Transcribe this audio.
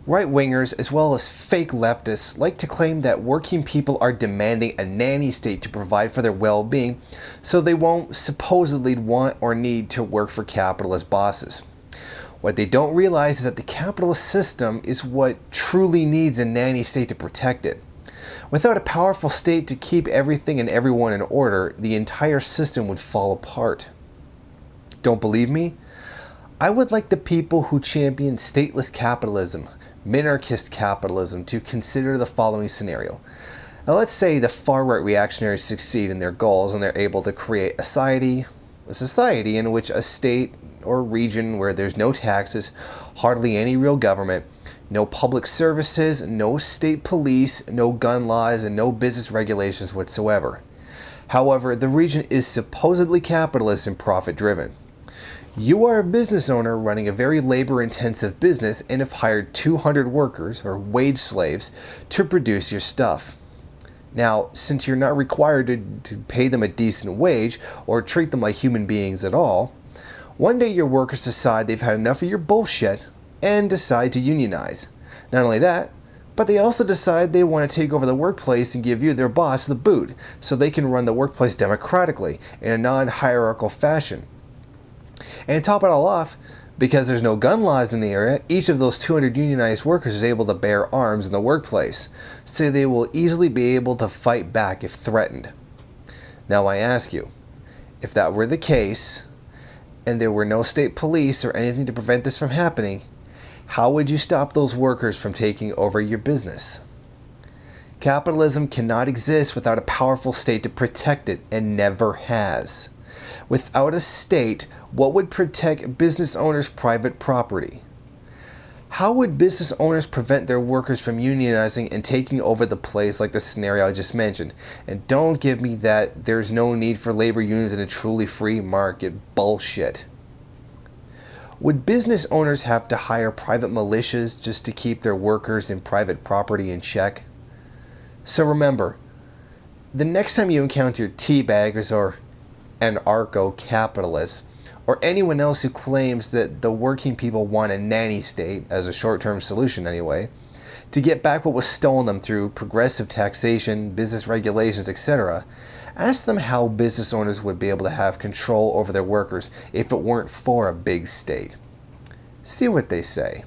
Right-wingers, as well as fake leftists, like to claim that working people are demanding a nanny state to provide for their well-being, so they won't supposedly want or need to work for capitalist bosses. What they don't realize is that the capitalist system is what truly needs a nanny state to protect it. Without a powerful state to keep everything and everyone in order, the entire system would fall apart. Don't believe me? I would like the people who champion stateless capitalism, minarchist capitalism, to consider the following scenario. Now, let's say the far-right reactionaries succeed in their goals and they're able to create a society in which a state or region where there's no taxes, hardly any real government, no public services, no state police, no gun laws, and no business regulations whatsoever. However, the region is supposedly capitalist and profit-driven. You are a business owner running a very labor-intensive business and have hired 200 workers, or wage slaves, to produce your stuff. Now, since you're not required to pay them a decent wage or treat them like human beings at all, one day your workers decide they've had enough of your bullshit and decide to unionize. Not only that, but they also decide they want to take over the workplace and give you, their boss, the boot, so they can run the workplace democratically in a non-hierarchical fashion. And to top it all off, because there's no gun laws in the area, each of those 200 unionized workers is able to bear arms in the workplace, so they will easily be able to fight back if threatened. Now I ask you, if that were the case, and there were no state police or anything to prevent this from happening, how would you stop those workers from taking over your business? Capitalism cannot exist without a powerful state to protect it, and never has. Without a state, what would protect business owners' private property? How would business owners prevent their workers from unionizing and taking over the place like the scenario I just mentioned? And don't give me that there's no need for labor unions in a truly free market bullshit. Would business owners have to hire private militias just to keep their workers and private property in check? So remember, the next time you encounter teabaggers or anarcho-capitalists, or anyone else who claims that the working people want a nanny state, as a short-term solution anyway, to get back what was stolen them through progressive taxation, business regulations, etc., ask them how business owners would be able to have control over their workers if it weren't for a big state. See what they say.